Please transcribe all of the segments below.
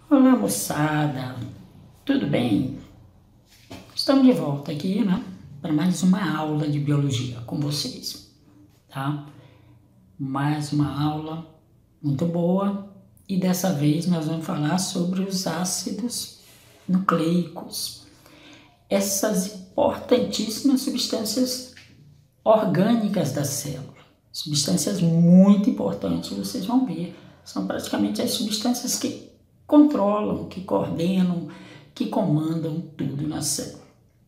Olá, moçada, tudo bem? Estamos de volta aqui, né, para mais uma aula de biologia com vocês, tá? Mais uma aula muito boa e dessa vez nós vamos falar sobre os ácidos nucleicos, essas importantíssimas substâncias orgânicas da célula, substâncias muito importantes, vocês vão ver, são praticamente as substâncias que controlam, que coordenam, que comandam tudo na célula.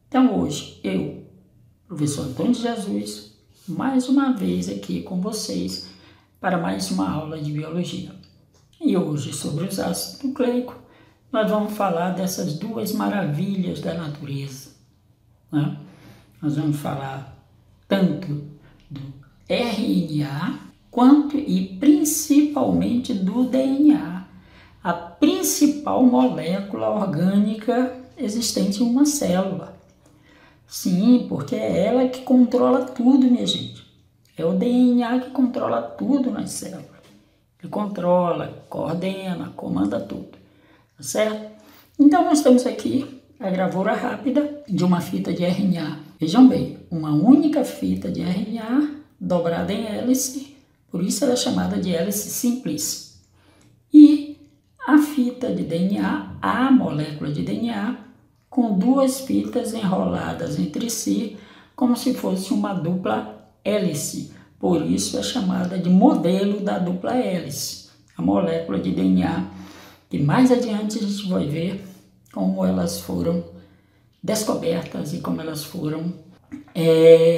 Então hoje eu, professor Antônio de Jesus, mais uma vez aqui com vocês para mais uma aula de biologia. E hoje sobre os ácidos nucleicos nós vamos falar dessas duas maravilhas da natureza, né? Nós vamos falar tanto do RNA quanto e principalmente do DNA, a principal molécula orgânica existente em uma célula. Sim, porque é ela que controla tudo, minha gente. É o DNA que controla tudo nas células. Ele controla, coordena, comanda tudo. Tá certo? Então, nós temos aqui a gravura rápida de uma fita de RNA. Vejam bem, uma única fita de RNA dobrada em hélice, por isso ela é chamada de hélice simples. E a fita de DNA, a molécula de DNA, com duas fitas enroladas entre si, como se fosse uma dupla hélice. Por isso é chamada de modelo da dupla hélice, a molécula de DNA, que mais adiante a gente vai ver como elas foram descobertas e como elas foram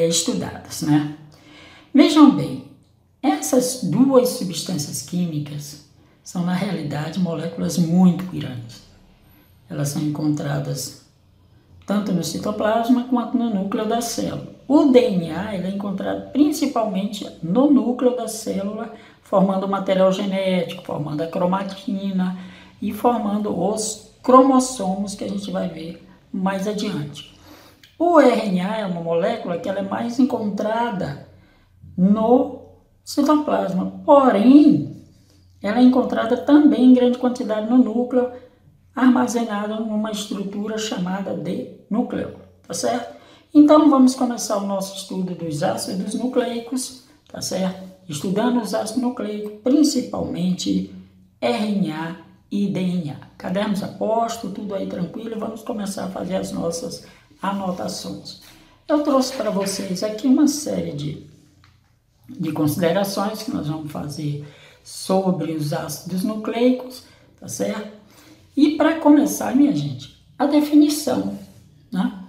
estudadas, né? Vejam bem, essas duas substâncias químicas são, na realidade, moléculas muito grandes. Elas são encontradas tanto no citoplasma quanto no núcleo da célula. O DNA ele é encontrado principalmente no núcleo da célula, formando o material genético, formando a cromatina e formando os cromossomos que a gente vai ver mais adiante. O RNA é uma molécula que ela é mais encontrada no citoplasma, porém, ela é encontrada também em grande quantidade no núcleo, armazenada numa estrutura chamada de núcleo, tá certo? Então, vamos começar o nosso estudo dos ácidos nucleicos, tá certo? Estudando os ácidos nucleicos, principalmente RNA e DNA. Cadernos a posto, tudo aí tranquilo, vamos começar a fazer as nossas anotações. Eu trouxe para vocês aqui uma série de considerações que nós vamos fazer sobre os ácidos nucleicos, tá certo? E para começar, minha gente, a definição, né?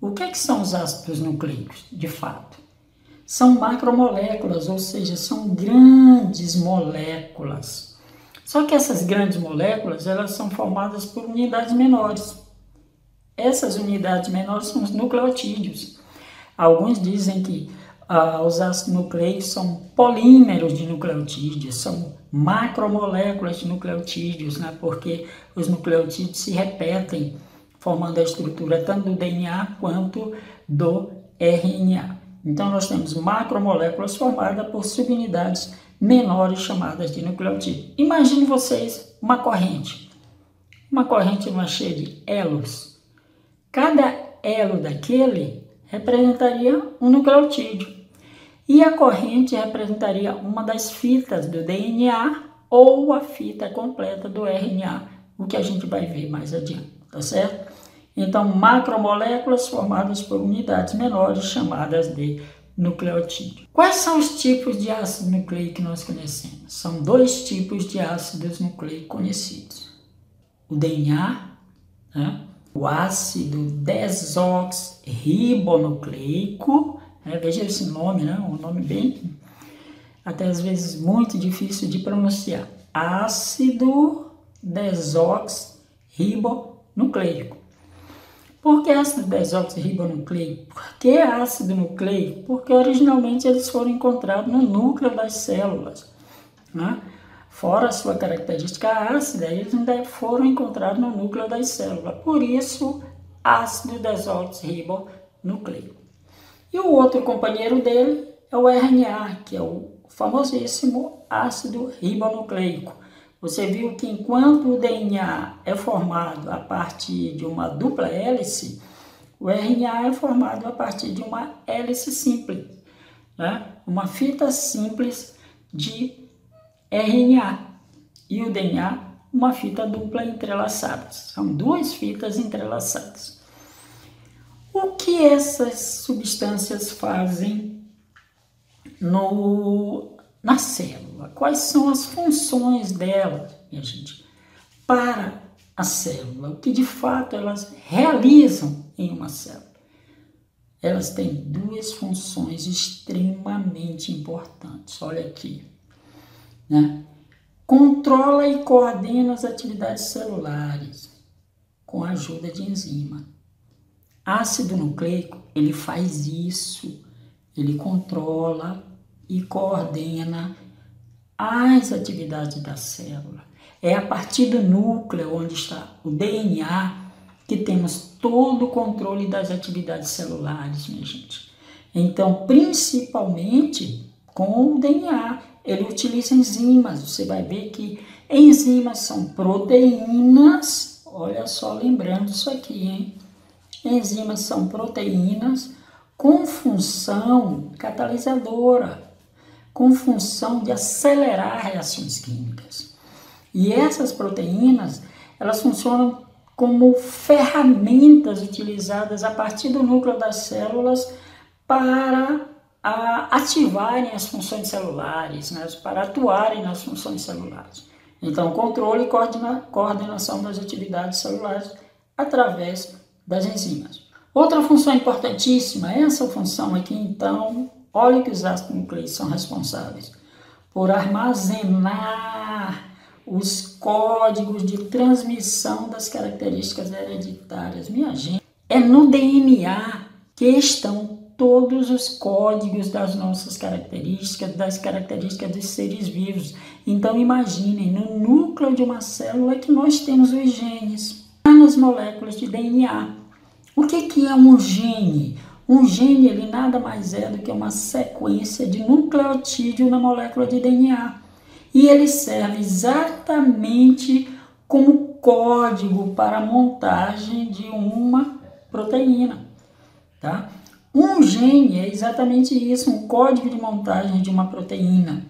O que são os ácidos nucleicos, de fato? São macromoléculas, ou seja, são grandes moléculas. Só que essas grandes moléculas, elas são formadas por unidades menores. Essas unidades menores são os nucleotídeos. Alguns dizem que os ácidos nucleicos são polímeros de nucleotídeos, são macromoléculas de nucleotídeos, né? Porque os nucleotídeos se repetem, formando a estrutura tanto do DNA quanto do RNA. Então, nós temos macromoléculas formadas por subunidades menores chamadas de nucleotídeos. Imagine vocês uma corrente cheia de elos. Cada elo daquele representaria um nucleotídeo. E a corrente representaria uma das fitas do DNA ou a fita completa do RNA, o que a gente vai ver mais adiante, tá certo? Então, macromoléculas formadas por unidades menores chamadas de nucleotídeo. Quais são os tipos de ácido nucleico que nós conhecemos? São dois tipos de ácidos nucleicos conhecidos. O DNA, né? O ácido desoxirribonucleico, veja esse nome, né? Um nome bem, até às vezes muito difícil de pronunciar. Ácido desoxirribonucleico. Por que ácido desoxirribonucleico? Por que ácido nucleico? Porque originalmente eles foram encontrados no núcleo das células, né? Fora a sua característica ácida, eles ainda foram encontrados no núcleo das células. Por isso, ácido desoxirribonucleico. E o outro companheiro dele é o RNA, que é o famosíssimo ácido ribonucleico. Você viu que enquanto o DNA é formado a partir de uma dupla hélice, o RNA é formado a partir de uma hélice simples, né? Uma fita simples de RNA. E o DNA, uma fita dupla entrelaçada. São duas fitas entrelaçadas. O que essas substâncias fazem na célula? Quais são as funções delas, minha gente, para a célula? O que de fato elas realizam em uma célula? Elas têm duas funções extremamente importantes. Olha aqui, né? Controla e coordena as atividades celulares com a ajuda de enzima. Ácido nucleico, ele faz isso. Ele controla e coordena as atividades da célula. É a partir do núcleo, onde está o DNA, que temos todo o controle das atividades celulares, minha gente. Então, principalmente com o DNA, ele utiliza enzimas. Você vai ver que enzimas são proteínas. Olha só, lembrando isso aqui, hein? Enzimas são proteínas com função catalisadora, com função de acelerar reações químicas. E essas proteínas, elas funcionam como ferramentas utilizadas a partir do núcleo das células para ativarem as funções celulares, né? Para atuarem nas funções celulares. Então, controle e coordenação das atividades celulares através das enzimas. Outra função importantíssima, essa função aqui, então, olha que os ácidos nucleicos são responsáveis por armazenar os códigos de transmissão das características hereditárias. Minha gente, é no DNA que estão todos os códigos das nossas características, das características dos seres vivos. Então, imaginem, no núcleo de uma célula que nós temos os genes, nas moléculas de DNA. O que é um gene? Um gene, ele nada mais é do que uma sequência de nucleotídeo na molécula de DNA. E ele serve exatamente como código para a montagem de uma proteína, tá? Um gene é exatamente isso, um código de montagem de uma proteína.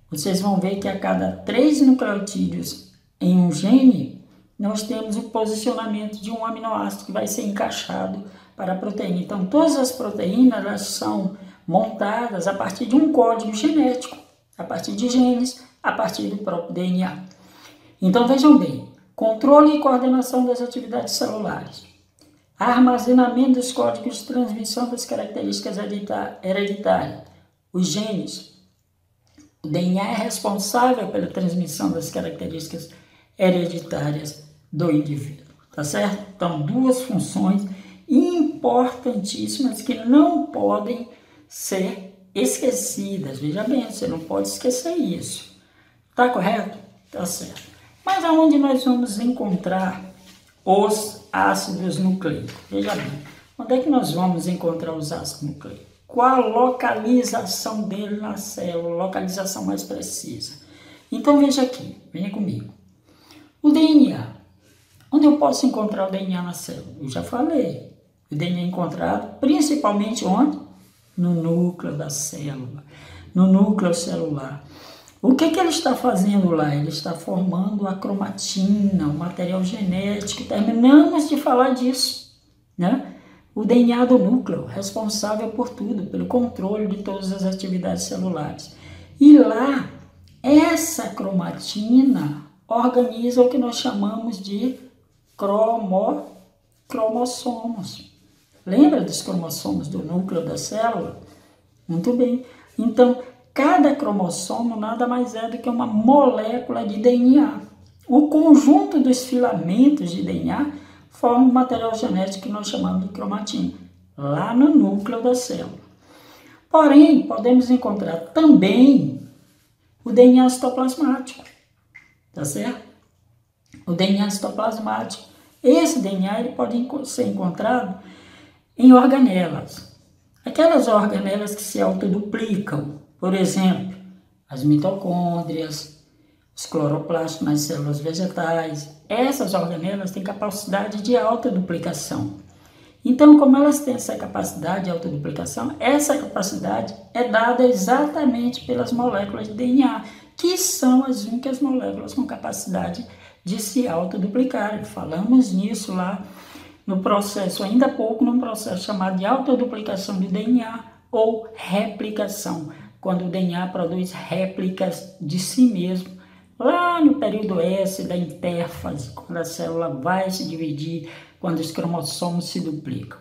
Vocês vão ver que a cada 3 nucleotídeos em um gene, nós temos o posicionamento de um aminoácido que vai ser encaixado para a proteína. Então, todas as proteínas, elas são montadas a partir de um código genético, a partir de genes, a partir do próprio DNA. Então, vejam bem, controle e coordenação das atividades celulares, armazenamento dos códigos de transmissão das características hereditárias, os genes. O DNA é responsável pela transmissão das características hereditárias do indivíduo, tá certo? Então, duas funções importantíssimas que não podem ser esquecidas. Veja bem, você não pode esquecer isso. Tá correto? Tá certo. Mas aonde nós vamos encontrar os ácidos nucleicos? Veja bem, onde é que nós vamos encontrar os ácidos nucleicos? Qual a localização dele na célula, localização mais precisa? Então veja aqui, venha comigo. O DNA. Onde eu posso encontrar o DNA na célula? Eu já falei. O DNA é encontrado principalmente onde? No núcleo da célula, no núcleo celular. O que ele está fazendo lá? Ele está formando a cromatina, o material genético. Terminamos de falar disso, né? O DNA do núcleo, responsável por tudo, pelo controle de todas as atividades celulares. E lá, essa cromatina organiza o que nós chamamos de cromossomos. Lembra dos cromossomos do núcleo da célula? Muito bem. Então, cada cromossomo nada mais é do que uma molécula de DNA. O conjunto dos filamentos de DNA forma o material genético que nós chamamos de cromatina, lá no núcleo da célula. Porém, podemos encontrar também o DNA citoplasmático, tá certo? O DNA citoplasmático. Esse DNA ele pode ser encontrado em organelas. Aquelas organelas que se autoduplicam, por exemplo, as mitocôndrias, os cloroplastos nas células vegetais. Essas organelas têm capacidade de autoduplicação. Então, como elas têm essa capacidade de autoduplicação, essa capacidade é dada exatamente pelas moléculas de DNA, que são as únicas moléculas com capacidade de se autoduplicar. Falamos nisso lá no processo, ainda há pouco, num processo chamado de autoduplicação do DNA ou replicação, quando o DNA produz réplicas de si mesmo, lá no período S da intérfase, quando a célula vai se dividir, quando os cromossomos se duplicam,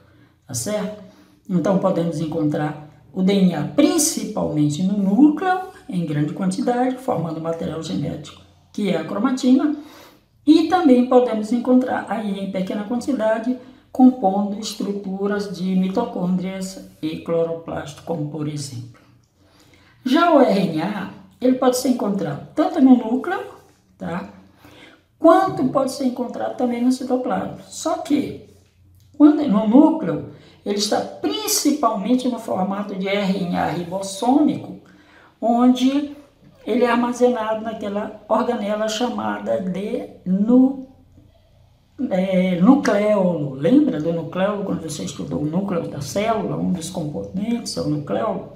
tá certo? Então podemos encontrar o DNA principalmente no núcleo, em grande quantidade, formando material genético, que é a cromatina, e também podemos encontrar aí em pequena quantidade, compondo estruturas de mitocôndrias e cloroplasto, como por exemplo. Já o RNA, ele pode ser encontrado tanto no núcleo, tá? Quanto pode ser encontrado também no citoplasma. Só que, quando no núcleo, ele está principalmente no formato de RNA ribossômico, onde ele é armazenado naquela organela chamada de nucleolo. Lembra do nucleolo quando você estudou o núcleo da célula? Um dos componentes é o nucleolo.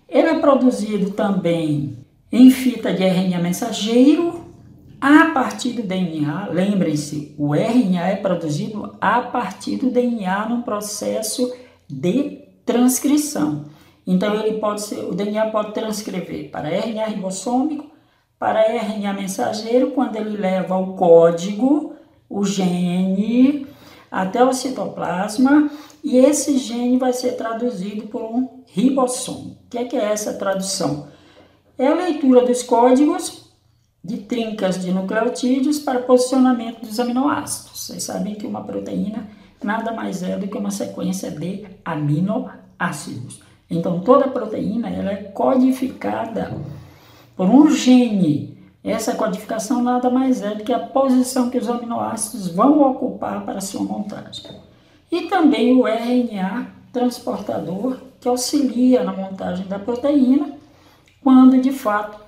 Ele é produzido também em fita de RNA mensageiro, a partir do DNA. Lembrem-se, o RNA é produzido a partir do DNA num processo de transcrição. Então, o DNA pode transcrever para RNA ribossômico, para RNA mensageiro, quando ele leva o código, o gene, até o citoplasma, e esse gene vai ser traduzido por um ribossomo. O que é essa tradução? É a leitura dos códigos de trincas de nucleotídeos para posicionamento dos aminoácidos. Vocês sabem que uma proteína nada mais é do que uma sequência de aminoácidos. Então, toda proteína ela é codificada por um gene. Essa codificação nada mais é do que a posição que os aminoácidos vão ocupar para sua montagem. E também o RNA transportador, que auxilia na montagem da proteína, quando de fato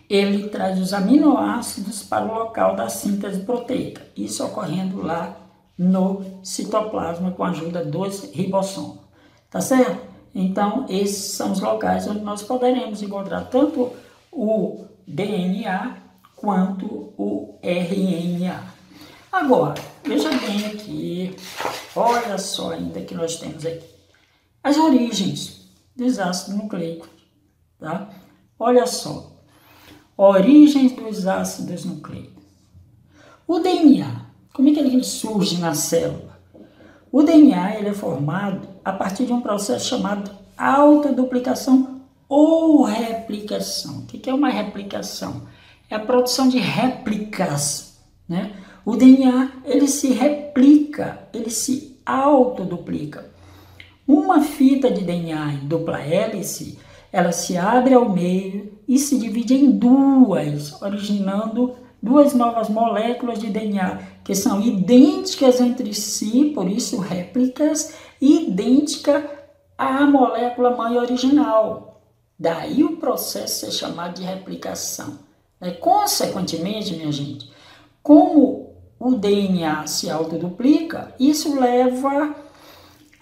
ele traz os aminoácidos para o local da síntese proteica. Isso ocorrendo lá no citoplasma com a ajuda dos ribossomos. Tá certo? Então, esses são os locais onde nós poderemos encontrar tanto o DNA quanto o RNA. Agora, veja bem aqui, olha só ainda que nós temos aqui. As origens dos ácidos nucleicos, tá? Olha só, origens dos ácidos nucleicos. O DNA, como é que ele surge na célula? O DNA ele é formado a partir de um processo chamado autoduplicação ou replicação. O que é uma replicação? É a produção de réplicas, né? O DNA ele se replica, ele se autoduplica. Uma fita de DNA em dupla hélice, ela se abre ao meio e se divide em duas, originando duas novas moléculas de DNA, que são idênticas entre si, por isso réplicas, e idêntica à molécula mãe original. Daí o processo ser chamado de replicação. Consequentemente, minha gente, como o DNA se autoduplica, isso leva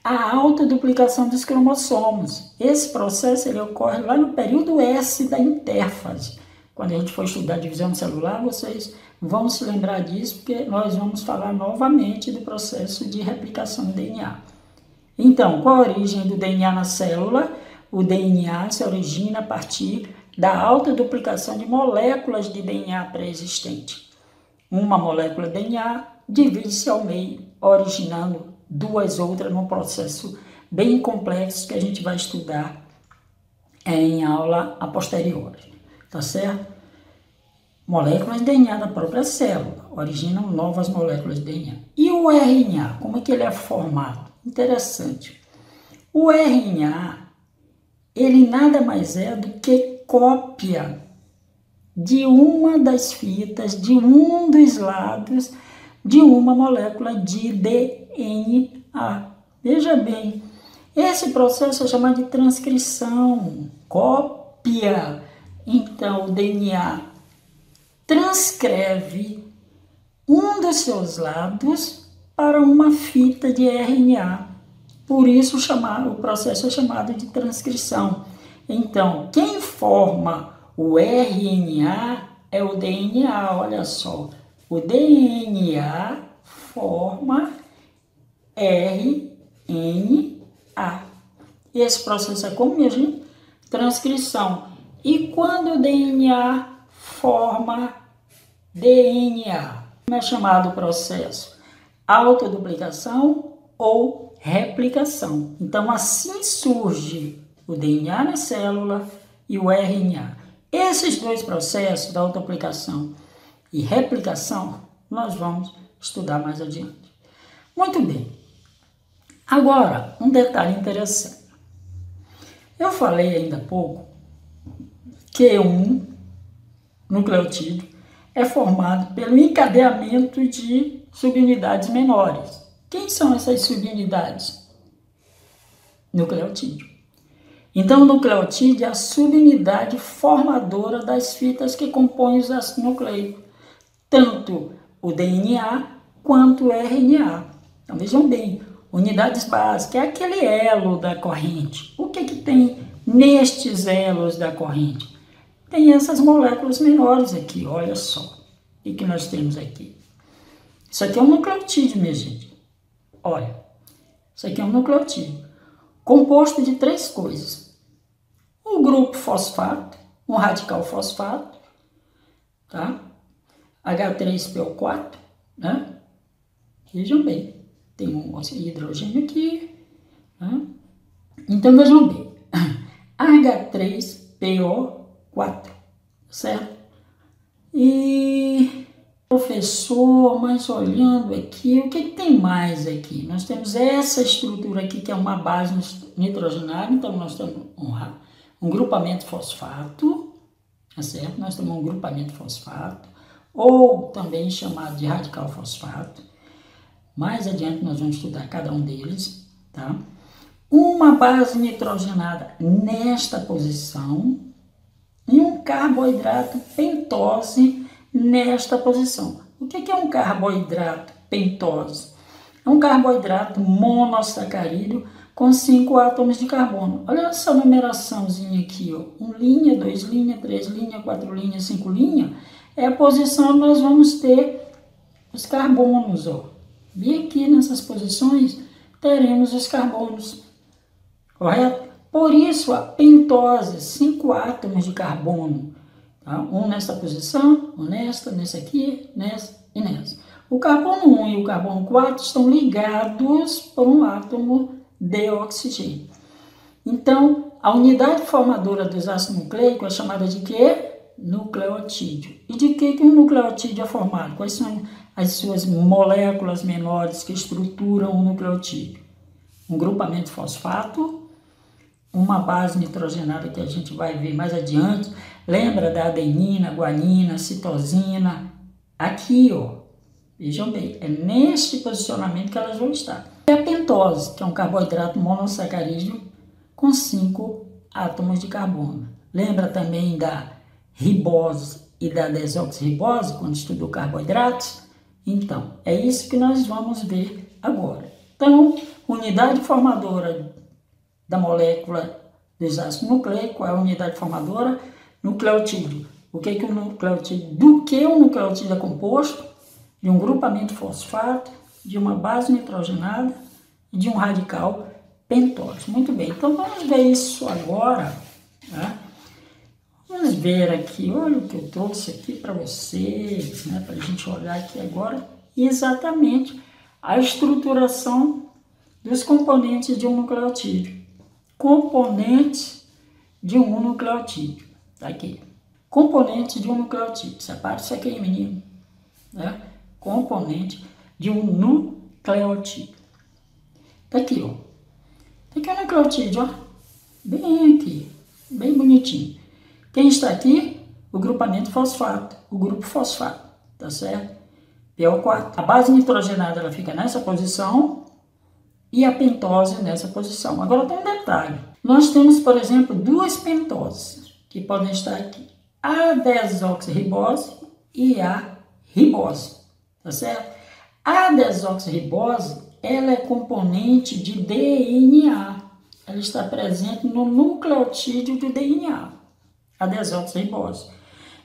à autoduplicação dos cromossomos. Esse processo ele ocorre lá no período S da intérfase. Quando a gente for estudar divisão celular, vocês vão se lembrar disso, porque nós vamos falar novamente do processo de replicação do DNA. Então, qual a origem do DNA na célula? O DNA se origina a partir da autoduplicação de moléculas de DNA pré-existente. Uma molécula de DNA divide-se ao meio, originando duas outras num processo bem complexo que a gente vai estudar em aula a posteriori. Tá certo? Moléculas de DNA da própria célula originam novas moléculas de DNA. E o RNA, como é que ele é formado? Interessante. O RNA, ele nada mais é do que cópia de uma das fitas, de um dos lados de uma molécula de DNA. Veja bem, esse processo é chamado de transcrição, cópia. Então, o DNA transcreve um dos seus lados para uma fita de RNA. Por isso o processo é chamado de transcrição. Então, quem forma o RNA é o DNA, olha só. O DNA forma RNA. Esse processo é como, minha gente? Transcrição. E quando o DNA forma DNA, como é chamado o processo? Autoduplicação ou replicação. Então, assim surge o DNA na célula e o RNA. Esses dois processos, da autoduplicação e replicação, nós vamos estudar mais adiante. Muito bem. Agora, um detalhe interessante. Eu falei ainda há pouco que um nucleotídeo é formado pelo encadeamento de subunidades menores. Quem são essas subunidades? Nucleotídeo. Então, o nucleotídeo é a subunidade formadora das fitas que compõem os ácidos nucleicos, tanto o DNA quanto o RNA. Então, vejam bem, unidades básicas é aquele elo da corrente. O que tem nestes elos da corrente? Tem essas moléculas menores aqui, olha só. O que nós temos aqui? Isso aqui é um nucleotídeo, minha gente. Olha, isso aqui é um nucleotídeo composto de 3 coisas. Um grupo fosfato, um radical fosfato, tá? H3PO4, né? Vejam bem, tem um hidrogênio aqui, né? Então vejam bem, H3PO4, certo? E professor, mas olhando aqui, o que tem mais aqui? Nós temos essa estrutura aqui que é uma base nitrogenada, então nós temos um grupamento fosfato, tá certo? Nós temos um grupamento fosfato, ou também chamado de radical fosfato. Mais adiante nós vamos estudar cada um deles, tá? Uma base nitrogenada nesta posição e um carboidrato pentose nesta posição. O que é um carboidrato pentose? É um carboidrato monossacarídeo com 5 átomos de carbono. Olha essa numeraçãozinha aqui, ó. 1 linha, 2 linhas, 3 linhas, 4 linhas, 5 linhas. É a posição que nós vamos ter os carbonos, ó. E aqui nessas posições teremos os carbonos, correto? Por isso a pentose, 5 átomos de carbono. Tá? Um nessa posição, um nessa aqui, nessa e nessa. O carbono 1 e o carbono 4 estão ligados por um átomo de oxigênio. Então, a unidade formadora dos ácidos nucleicos é chamada de quê? Nucleotídeo. E de que um nucleotídeo é formado? Quais são as suas moléculas menores que estruturam o nucleotídeo? Um grupamento fosfato, uma base nitrogenada que a gente vai ver mais adiante. Lembra da adenina, guanina, citosina? Aqui, ó. Vejam bem, é neste posicionamento que elas vão estar. E a pentose, que é um carboidrato monossacarídeo com 5 átomos de carbono. Lembra também da ribose e da desoxirribose, quando estudou carboidratos? Então, é isso que nós vamos ver agora. Então, unidade formadora da molécula dos ácidos nucleicos é a unidade formadora nucleotídeo. O que é o nucleotídeo? Do que o nucleotídeo é composto? De um grupamento fosfato, de uma base nitrogenada e de um radical pentose. Muito bem, então vamos ver isso agora, né? Vamos ver aqui, olha o que eu trouxe aqui para vocês, né? Para a gente olhar aqui agora exatamente a estruturação dos componentes de um nucleotídeo. Componentes de um nucleotídeo, tá aqui. Componentes de um nucleotídeo, separa isso aqui, menino, né? Componente de um nucleotídeo. Tá aqui, ó. Tá aqui o nucleotídeo, ó. Bem aqui, bem bonitinho. Quem está aqui? O grupamento fosfato, o grupo fosfato, tá certo? PO4. A base nitrogenada ela fica nessa posição e a pentose nessa posição. Agora tem um detalhe. Nós temos, por exemplo, 2 pentoses que podem estar aqui. a desoxirribose e a ribose, tá certo? A desoxirribose, ela é componente de DNA. Ela está presente no nucleotídeo do DNA, a desoxirribose.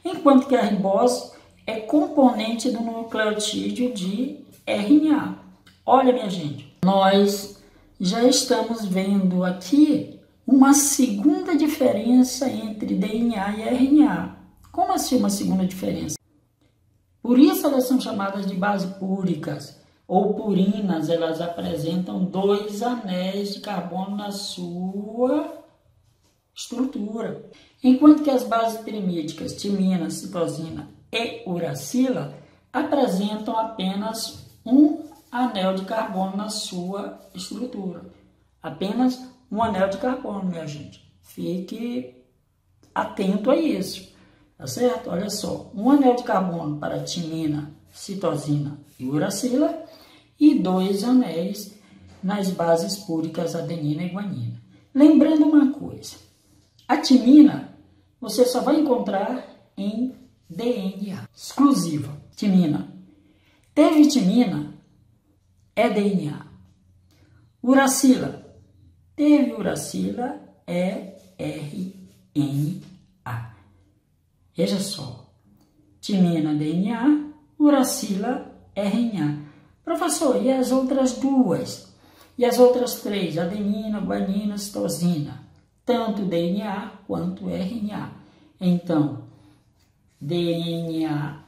Enquanto que a ribose é componente do nucleotídeo de RNA. Olha, minha gente, nós já estamos vendo aqui uma segunda diferença entre DNA e RNA. Como assim uma segunda diferença? Por isso elas são chamadas de bases púricas ou purinas. Elas apresentam 2 anéis de carbono na sua estrutura. Enquanto que as bases pirimídicas, timina, citosina e uracila, apresentam apenas um anel de carbono na sua estrutura. Apenas um anel de carbono, minha gente. Fique atento a isso, tá certo? Olha só, um anel de carbono para timina, citosina e uracila e 2 anéis nas bases púricas adenina e guanina. Lembrando uma coisa, a timina você só vai encontrar em DNA exclusiva. Timina. Teve timina, é DNA. Uracila. Teve uracila, é RNA. Veja só. Timina, DNA. Uracila, RNA. Professor, e as outras 2? E as outras 3? Adenina, guanina, citosina. Tanto DNA quanto RNA. Então, DNA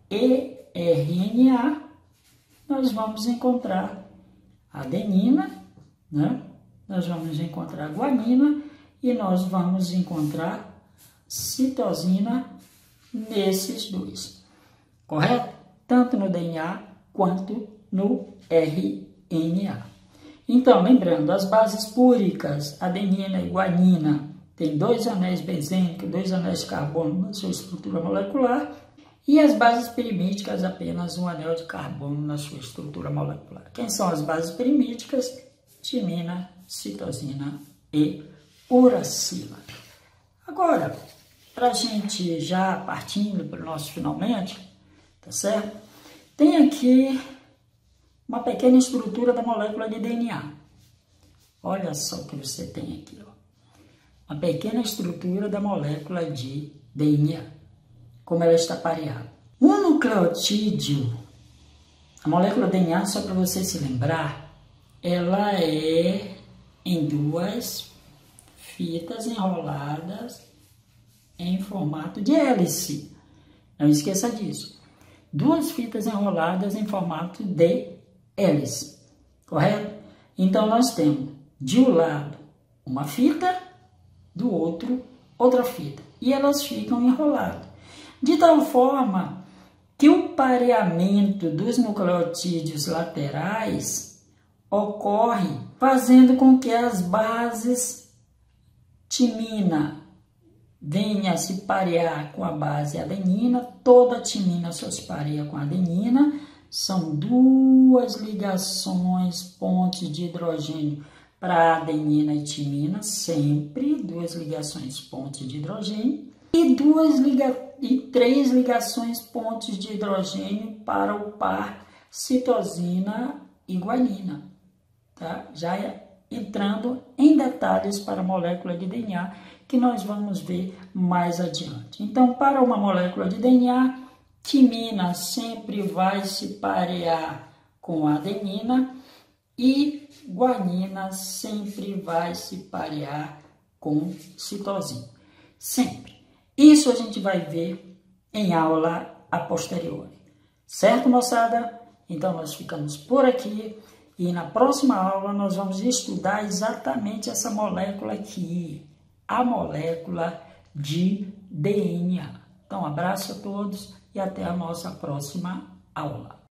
e RNA, nós vamos encontrar adenina, né? Nós vamos encontrar guanina e nós vamos encontrar citosina nesses 2, correto? Tanto no DNA quanto no RNA. Então, lembrando, as bases púricas, adenina e guanina, tem 2 anéis benzênicos, 2 anéis de carbono na sua estrutura molecular, e as bases pirimídicas, apenas um anel de carbono na sua estrutura molecular. Quem são as bases pirimídicas? Timina, citosina e uracila. Agora, para a gente já partindo para o nosso finalmente, tá certo? Tem aqui uma pequena estrutura da molécula de DNA. Olha só o que você tem aqui, ó. Uma pequena estrutura da molécula de DNA, como ela está pareada. O nucleotídeo, a molécula DNA, só para você se lembrar, ela é em 2 fitas enroladas em formato de hélice. Não esqueça disso. 2 fitas enroladas em formato de hélice, correto? Então, nós temos de um lado uma fita, do outro outra fita. E elas ficam enroladas. De tal forma que o pareamento dos nucleotídeos laterais ocorre fazendo com que as bases timina venha se parear com a base adenina, toda a timina só se pareia com a adenina, são 2 ligações, pontes de hidrogênio para adenina e timina, sempre 2 ligações, pontes de hidrogênio, e 3 ligações, pontes de hidrogênio para o par citosina e guanina, tá? Já entrando em detalhes para a molécula de DNA, que nós vamos ver mais adiante. Então, para uma molécula de DNA, timina sempre vai se parear com a adenina e guanina sempre vai se parear com citosina. Sempre. Isso a gente vai ver em aula a posteriori. Certo, moçada? Então, nós ficamos por aqui. E na próxima aula nós vamos estudar exatamente essa molécula aqui, a molécula de DNA. Então, um abraço a todos e até a nossa próxima aula.